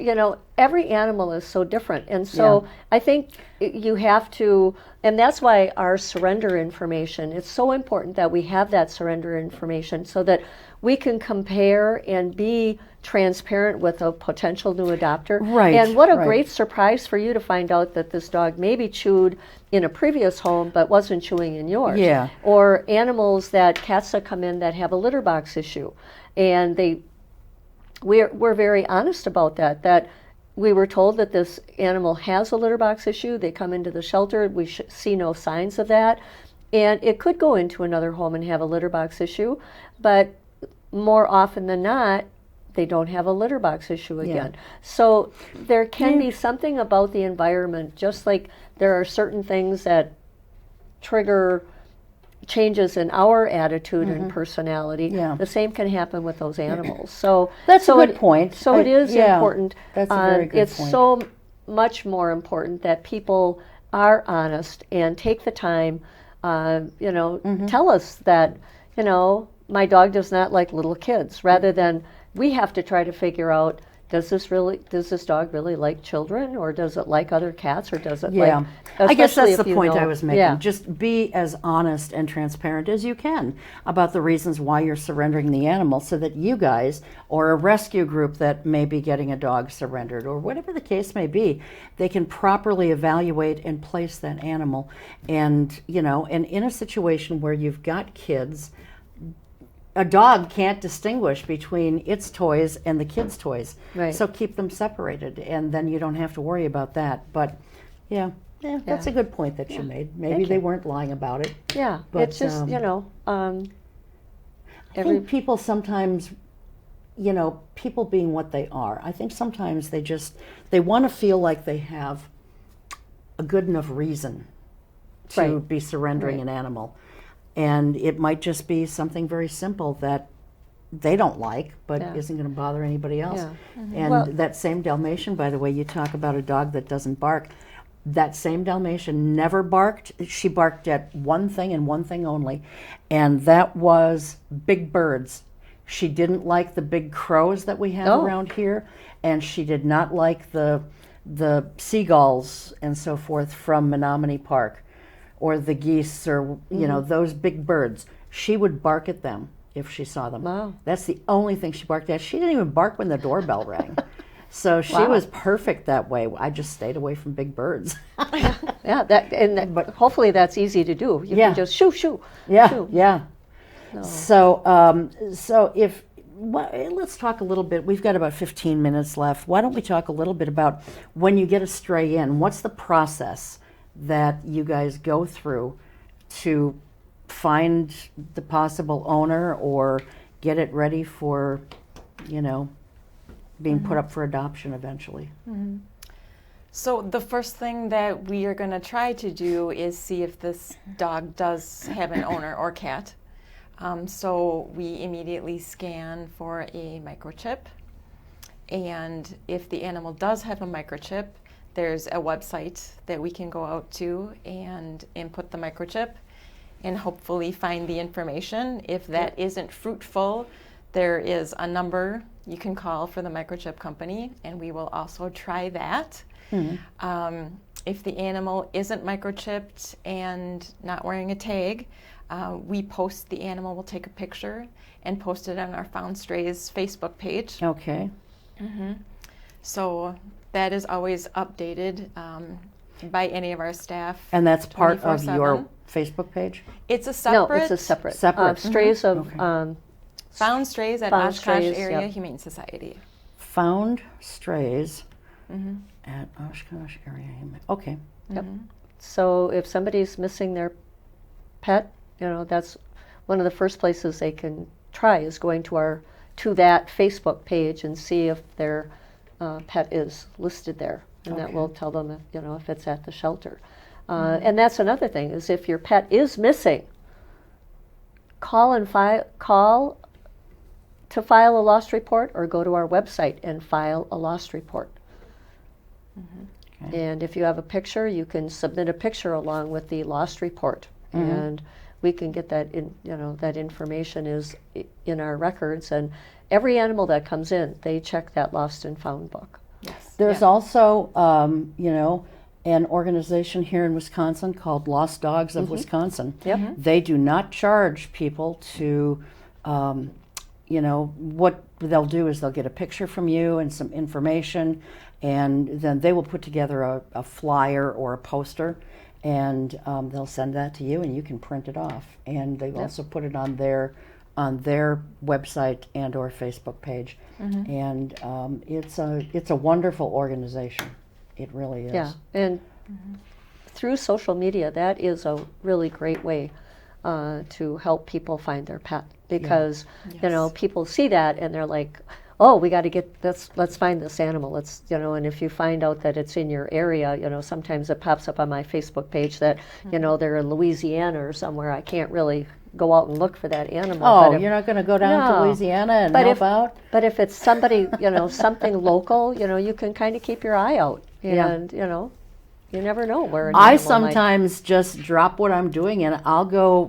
every animal is so different. And so I think you have to, and that's why our surrender information, it's so important that we have that surrender information so that we can compare and be transparent with a potential new adopter. Right. And what a great surprise for you to find out that this dog maybe chewed in a previous home but wasn't chewing in yours. Yeah. Or cats that come in that have a litter box issue. And we're very honest about that we were told that this animal has a litter box issue. They come into the shelter. We see no signs of that. And it could go into another home and have a litter box issue. But more often than not, they don't have a litter box issue again. So there can be something about the environment, just like there are certain things that trigger changes in our attitude and personality. The same can happen with those animals. So that's a good point. So it is important. That's a very good point. It's so much more important that people are honest and take the time, tell us that, my dog does not like little kids, rather than we have to try to figure out, does this dog really like children, or does it like other cats, or does it like... I guess that's the point I was making. Just be as honest and transparent as you can about the reasons why you're surrendering the animal, so that you guys, or a rescue group that may be getting a dog surrendered, or whatever the case may be, they can properly evaluate and place that animal. And, and in a situation where you've got kids, a dog can't distinguish between its toys and the kids' toys. Right. So keep them separated, and then you don't have to worry about that. But that's a good point that you made. Maybe they weren't lying about it. Yeah, but it's just, I think people sometimes, people being what they are, I think sometimes they want to feel like they have a good enough reason to be surrendering an animal. And it might just be something very simple that they don't like, but isn't going to bother anybody else. And that same Dalmatian, by the way, you talk about a dog that doesn't bark. that same Dalmatian never barked. She barked at one thing and one thing only, and that was big birds. She didn't like the big crows that we have around here, and she did not like the seagulls and so forth from Menominee Park, or the geese, or you know, those big birds. She would bark at them if she saw them. Wow. That's the only thing she barked at. She didn't even bark when the doorbell rang. So she was perfect that way. I just stayed away from big birds. Yeah, but hopefully that's easy to do. You can just shoo. Yeah. No. So let's talk a little bit. We've got about 15 minutes left. Why don't we talk a little bit about when you get a stray in? What's the process that you guys go through to find the possible owner or get it ready for, being put up for adoption eventually? Mm-hmm. So the first thing that we are going to try to do is see if this dog does have an owner or cat. So we immediately scan for a microchip. And if the animal does have a microchip, there's a website that we can go out to and input the microchip and hopefully find the information. If that isn't fruitful, there is a number you can call for the microchip company, and we will also try that. Mm-hmm. If the animal isn't microchipped and not wearing a tag, we post the animal. We'll take a picture and post it on our Found Strays Facebook page. Okay. Mm-hmm. So that is always updated by any of our staff. And that's part of 24/7. your Facebook page? It's a separate. No, it's a separate. Strays of Found Strays at Found Oshkosh Strays, Area Humane Society. Found Strays at Oshkosh Area Humane. Okay. Yep. So if somebody's missing their pet, that's one of the first places they can try is going to that Facebook page and see if their pet is listed there, and that will tell them if it's at the shelter. And that's another thing is if your pet is missing, call to file a lost report, or go to our website and file a lost report. Okay. And if you have a picture, you can submit a picture along with the lost report, and we can get that in. That information is in our records, and every animal that comes in, they check that lost and found book. Yes. There's also, an organization here in Wisconsin called Lost Dogs of Wisconsin. Yep. They do not charge people to, what they'll do is they'll get a picture from you and some information, and then they will put together a flyer or a poster, and they'll send that to you, and you can print it off. And they also put it on their website and or Facebook page. And it's a wonderful organization. It really is. Yeah, and through social media, that is a really great way to help people find their pet, because people see that and they're like, oh, we got to get this, let's find this animal. And if you find out that it's in your area, sometimes it pops up on my Facebook page that, they're in Louisiana or somewhere. I can't really go out and look for that animal. Oh, you're not going to go down to Louisiana and help out? But if it's somebody, something local, you can kind of keep your eye out. And, you never know where an animal I sometimes just drop what I'm doing and I'll go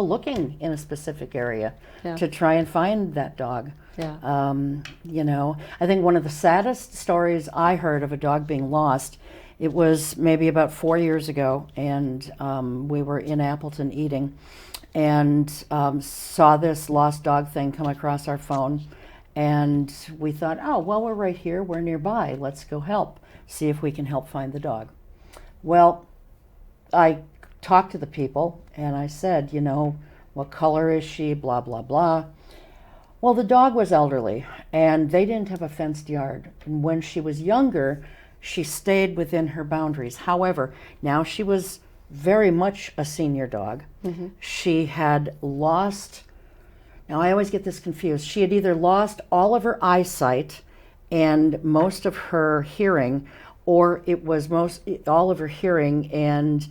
looking in a specific area to try and find that dog. Yeah. I think one of the saddest stories I heard of a dog being lost, it was maybe about 4 years ago, and we were in Appleton eating and saw this lost dog thing come across our phone, and we thought, oh, well, we're right here, we're nearby, let's go help, see if we can help find the dog. Well, I talked to the people and I said, what color is she, blah, blah, blah. Well, the dog was elderly, and they didn't have a fenced yard. And when she was younger, she stayed within her boundaries. However, now she was very much a senior dog. She had lost, now I always get this confused, she had either lost all of her eyesight and most of her hearing, or it was all of her hearing and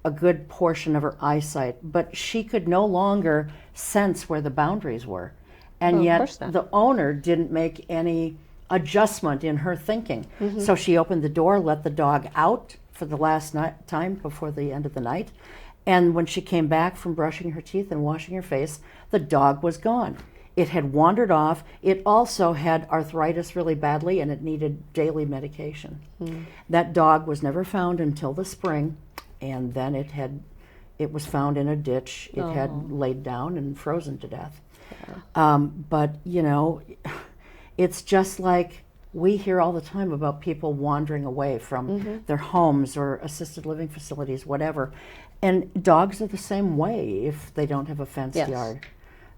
a good portion of her eyesight. But she could no longer sense where the boundaries were. And yet the owner didn't make any adjustment in her thinking. So she opened the door, let the dog out for the last time before the end of the night. And when she came back from brushing her teeth and washing her face, the dog was gone. It had wandered off. It also had arthritis really badly, and it needed daily medication. That dog was never found until the spring, and then it was found in a ditch. It had laid down and frozen to death. But, you know, it's just like we hear all the time about people wandering away from their homes or assisted living facilities, whatever. And dogs are the same way if they don't have a fenced yard.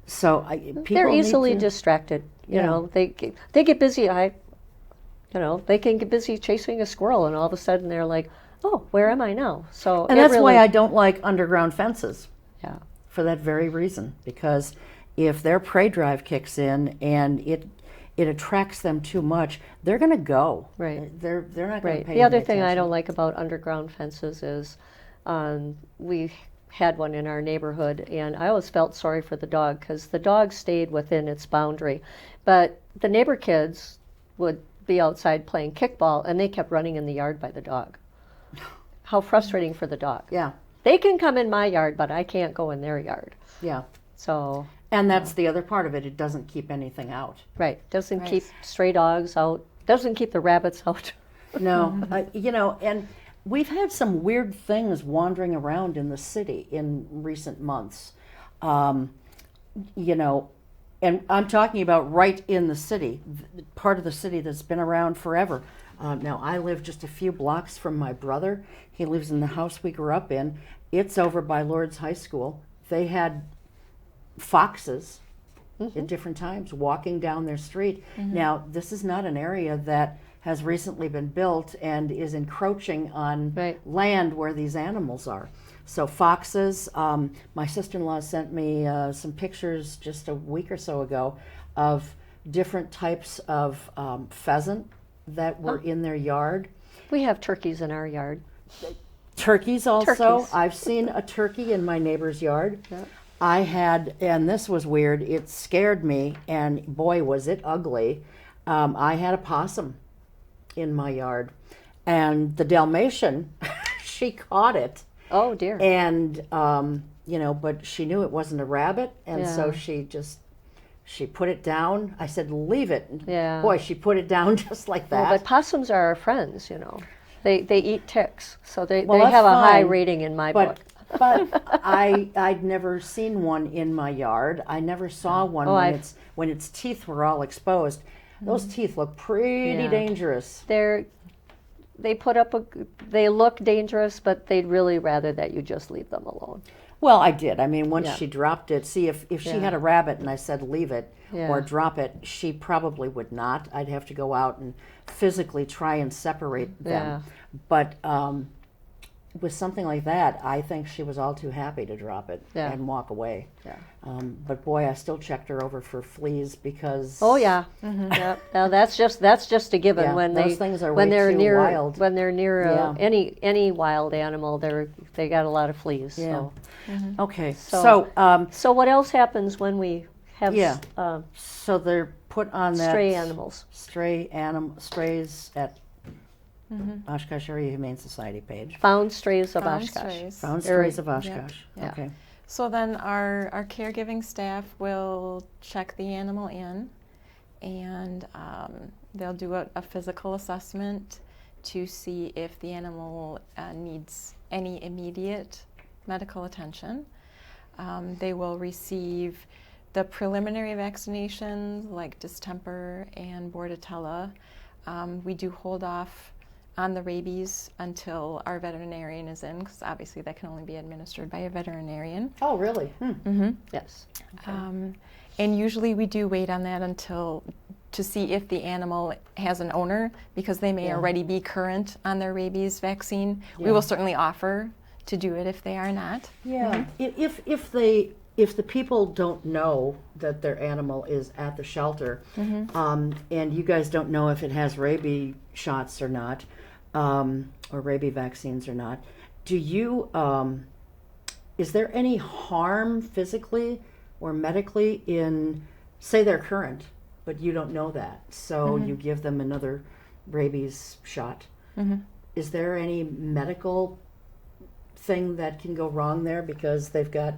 So people they're easily need to, distracted. You know, they get busy. They can get busy chasing a squirrel, and all of a sudden they're like, "Oh, where am I now?" So, and that's why I don't like underground fences. Yeah. For that very reason, because if their prey drive kicks in and it attracts them too much, they're going to go. Right. They're not going to pay The other any thing I attention. don't like about underground fences is we had one in our neighborhood, and I always felt sorry for the dog because the dog stayed within its boundary. But the neighbor kids would be outside playing kickball, and they kept running in the yard by the dog. How frustrating for the dog. Yeah. They can come in my yard, but I can't go in their yard. Yeah. So, And that's the other part of it. It doesn't keep anything out. right, doesn't keep stray dogs out, doesn't keep the rabbits out. No, you know, and we've had some weird things wandering around in the city in recent months. You know, and I'm talking about right in the city, part of the city that's been around forever. Now, I live just a few blocks from my brother. He lives in the house we grew up in. It's over by Lourdes High School. They had foxes at different times walking down their street. Now, this is not an area that has recently been built and is encroaching on land where these animals are. So foxes, my sister-in-law sent me some pictures just a week or so ago of different types of pheasant that were in their yard. We have turkeys in our yard. Turkeys also. Turkeys. I've seen a turkey in my neighbor's yard. Yeah. I had, and this was weird, it scared me, and boy, was it ugly. I had a possum in my yard, and the Dalmatian, she caught it. Oh, dear. And, you know, but she knew it wasn't a rabbit, and so she put it down. I said, leave it. And Yeah. boy, she put it down just like that. Well, but possums are our friends, you know. They eat ticks, so they that's have a high fine, rating in my but book. but I'd never seen one in my yard. I never saw one when its teeth were all exposed. Those teeth look pretty dangerous. They look dangerous, but they'd really rather that you just leave them alone. Well, I did. I mean, once she dropped it, see if she had a rabbit and I said leave it or drop it, she probably would not. I'd have to go out and physically try and separate them. But with something like that, I think she was all too happy to drop it and walk away. Yeah. But boy, I still checked her over for fleas because. Oh yeah. Now that's just a given. Yeah, when those things are when way they're too near wild. when they're near any wild animal, they got a lot of fleas. Yeah. So. Okay. So what else happens when we have So they're put on that stray animals? Strays at Oshkosh Area Humane Society page. Found strays of Found Oshkosh. strays. Found strays of Oshkosh. Yep. Okay. So then our caregiving staff will check the animal in, and they'll do a physical assessment to see if the animal needs any immediate medical attention. They will receive the preliminary vaccinations like distemper and bordetella. We do hold off on the rabies until our veterinarian is in, because obviously that can only be administered by a veterinarian. Oh, really? Yes. And usually we do wait on that to see if the animal has an owner, because they may already be current on their rabies vaccine. We will certainly offer to do it if they are not. Yeah. If the people don't know that their animal is at the shelter, and you guys don't know if it has rabies shots or not, or rabies vaccines or not, do you? Is there any harm physically or medically in, say, they're current, but you don't know that. So you give them another rabies shot. Is there any medical thing that can go wrong there because they've got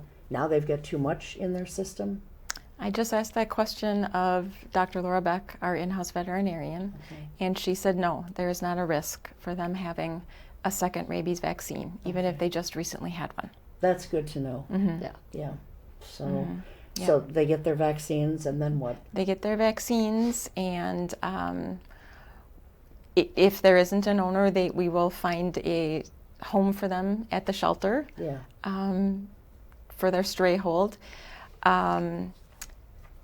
too much in their system? I just asked that question of Dr. Laura Beck, our in-house veterinarian, and she said no, there is not a risk for them having a second rabies vaccine, even if they just recently had one. That's good to know. Yeah. So, so they get their vaccines, and then what? They get their vaccines, and if there isn't an owner, we will find a home for them at the shelter. For their stray hold.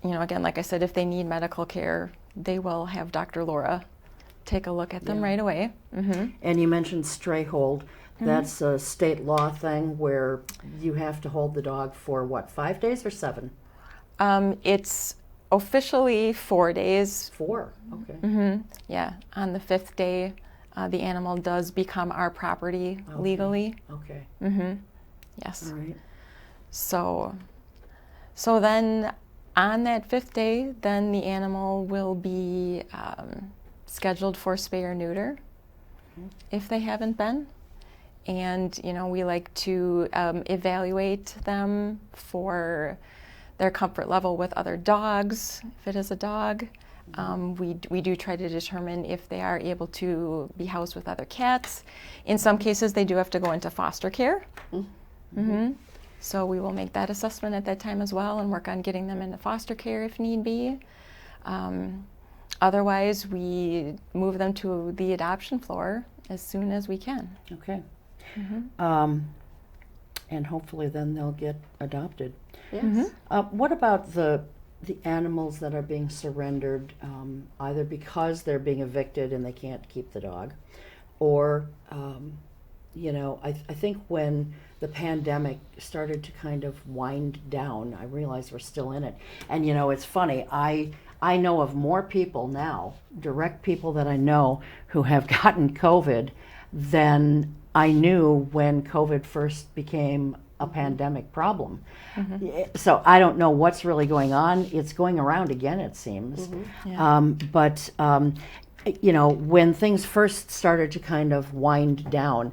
Again, like I said, if they need medical care, they will have Dr. Laura take a look at them right away. And you mentioned stray hold. That's a state law thing where you have to hold the dog for what, 5 days or 7? It's officially 4 days. 4, okay. Yeah, on the 5th day, the animal does become our property legally. Okay. Yes. All right. So then on that 5th day, then the animal will be scheduled for spay or neuter if they haven't been. And, we like to evaluate them for their comfort level with other dogs, if it is a dog. We do try to determine if they are able to be housed with other cats. In some cases, they do have to go into foster care. So we will make that assessment at that time as well and work on getting them into foster care if need be. Otherwise, we move them to the adoption floor as soon as we can. Okay. And hopefully then they'll get adopted. Yes. What about the animals that are being surrendered, either because they're being evicted and they can't keep the dog, or, I think when the pandemic started to kind of wind down, I realize we're still in it. And, it's funny, I know of more people now, direct people that I know, who have gotten COVID than I knew when COVID first became a pandemic problem. So I don't know what's really going on. It's going around again, it seems. But when things first started to kind of wind down,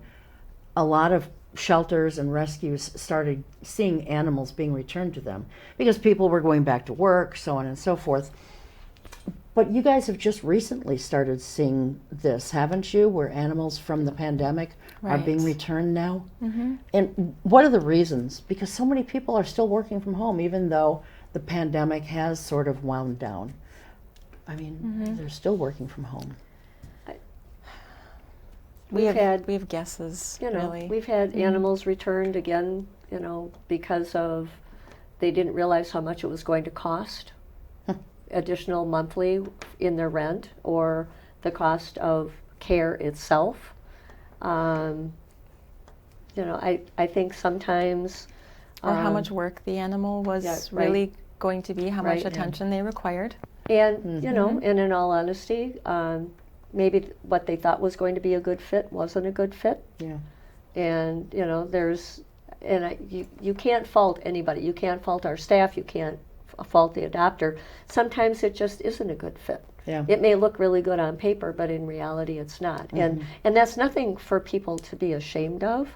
a lot of shelters and rescues started seeing animals being returned to them because people were going back to work, so on and so forth. But you guys have just recently started seeing this, haven't you, where animals from the pandemic are being returned now? And what are the reasons? Because so many people are still working from home, even though the pandemic has sort of wound down. I mean, they're still working from home. We have guesses, really. We've had animals returned again, because of they didn't realize how much it was going to cost. Additional monthly in their rent or the cost of care itself. I think sometimes or how much work the animal was really going to be, how much attention they required. And and in all honesty, maybe what they thought was going to be a good fit wasn't a good fit. And you can't fault anybody. You can't fault our staff. You can't fault the adopter. Sometimes it just isn't a good fit. It may look really good on paper, but in reality it's not. And that's nothing for people to be ashamed of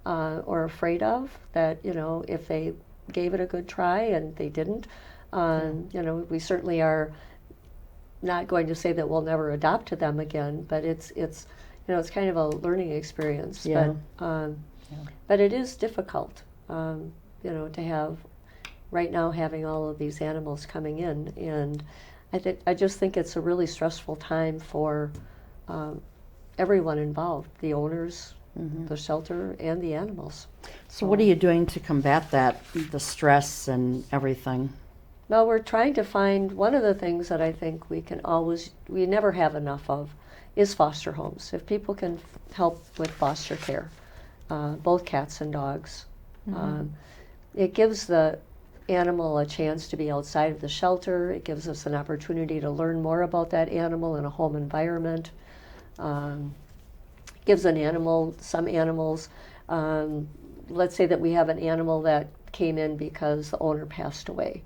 or afraid of, that if they gave it a good try and they didn't, we certainly are not going to say that we'll never adopt to them again, but it's kind of a learning experience. But it is difficult to have right now, having all of these animals coming in, and I just think it's a really stressful time for everyone involved, the owners, the shelter, and the animals. So what are you doing to combat that, the stress and everything? Well, we're trying to find, one of the things that I think we never have enough of is foster homes. If people can help with foster care, both cats and dogs, it gives the animal a chance to be outside of the shelter. It gives us an opportunity to learn more about that animal in a home environment. Gives some animals, let's say that we have an animal that came in because the owner passed away.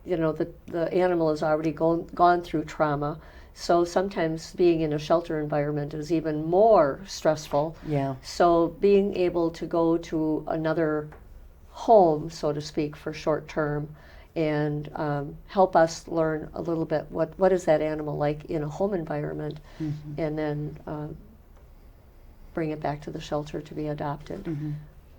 the animal has already gone through trauma. So sometimes being in a shelter environment is even more stressful. Yeah. So being able to go to another home, so to speak, for short term, and help us learn a little bit what is that animal like in a home environment, and then bring it back to the shelter to be adopted.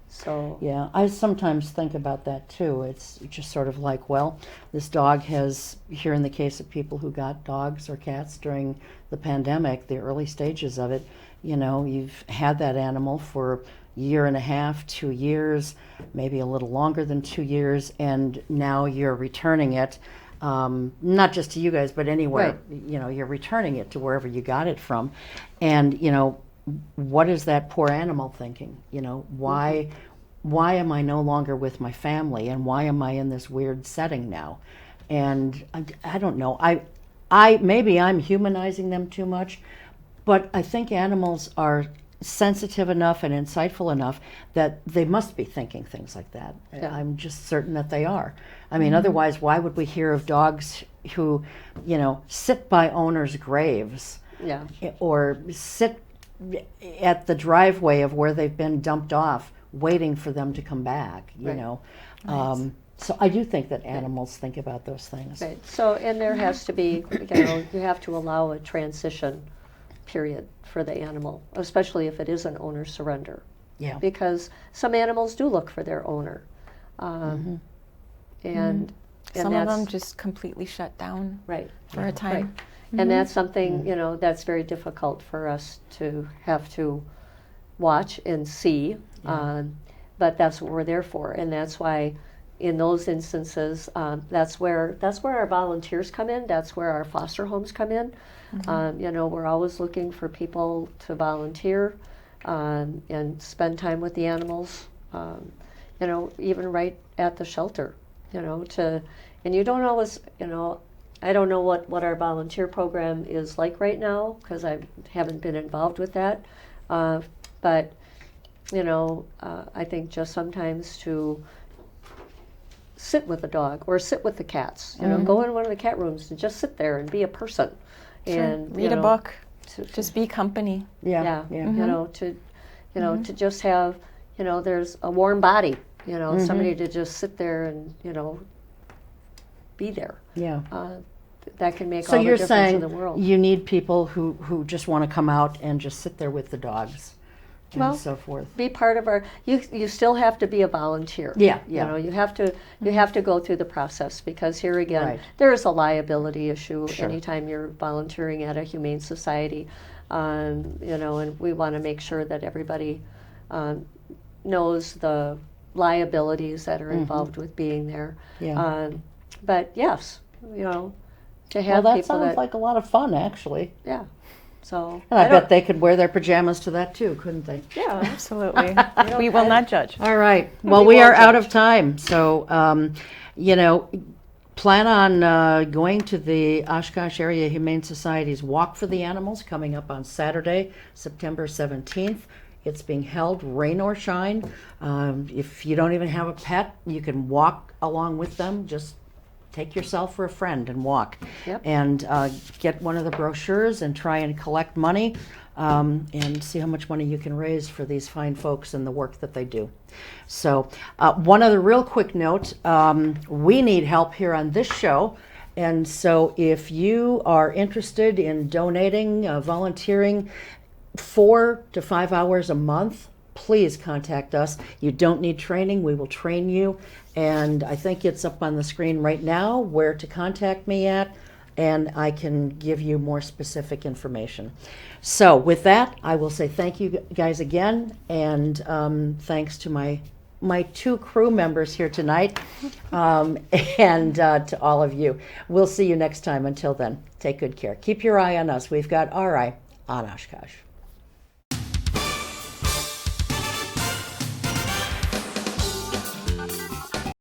So Yeah, I sometimes think about that too. It's just sort of like, well, this dog has, here in the case of people who got dogs or cats during the pandemic, the early stages of it, you've had that animal for a year and a half, 2 years, maybe a little longer than 2 years, and now you're returning it, not just to you guys, but anywhere. Right. You're returning it to wherever you got it from. And, what is that poor animal thinking? Why am I no longer with my family, and why am I in this weird setting now? And I don't know. I maybe I'm humanizing them too much, but I think animals are sensitive enough and insightful enough that they must be thinking things like that. Yeah. I'm just certain that they are. I mean, otherwise, why would we hear of dogs who, sit by owners' graves, yeah, or sit at the driveway of where they've been dumped off, waiting for them to come back, Right. So I do think that animals think about those things. right. So, and there has to be, you have to allow a transition period for the animal, especially if it is an owner surrender, Yeah. because some animals do look for their owner, and Some of that's them just completely shut down right. for a time. Right. And that's something, that's very difficult for us to have to watch and see. But that's what we're there for. And that's why in those instances, that's where our volunteers come in. That's where our foster homes come in. We're always looking for people to volunteer and spend time with the animals, even right at the shelter, and you don't always, I don't know what our volunteer program is like right now because I haven't been involved with that. But, I think just sometimes to sit with the dog or sit with the cats, go in one of the cat rooms and just sit there and be a person. Sure. And read a book, just be company. Yeah. To just have, there's a warm body, somebody to just sit there and, be there. Yeah. That can make So all the you're difference in saying the world. you need people who just want to come out and just sit there with the dogs and Well, so forth. Be part of our. You still have to be a volunteer. Yeah, You have to go through the process because here again Right. there is a liability issue Sure. anytime you're volunteering at a humane society, and we want to make sure that everybody knows the liabilities that are involved with being there. Yeah. But yes, to Well, have that people sounds like a lot of fun, actually. yeah. So And I don't- bet they could wear their pajamas to that too, couldn't they? yeah. Absolutely. We will not judge. All right. Well, we are out of time. So, plan on going to the Oshkosh Area Humane Society's Walk for the Animals coming up on Saturday, September 17th. It's being held rain or shine. If you don't even have a pet, you can walk along with them. Just take yourself for a friend and walk. Yep. And get one of the brochures and try and collect money and see how much money you can raise for these fine folks and the work that they do. So one other real quick note, we need help here on this show. And so if you are interested in donating, volunteering 4 to 5 hours a month, please contact us. You don't need training. We will train you. And I think it's up on the screen right now where to contact me at, and I can give you more specific information. So with that, I will say thank you guys again, and thanks to my 2 crew members here tonight, and to all of you. We'll see you next time. Until then, take good care. Keep your eye on us. We've got our eye on Oshkosh.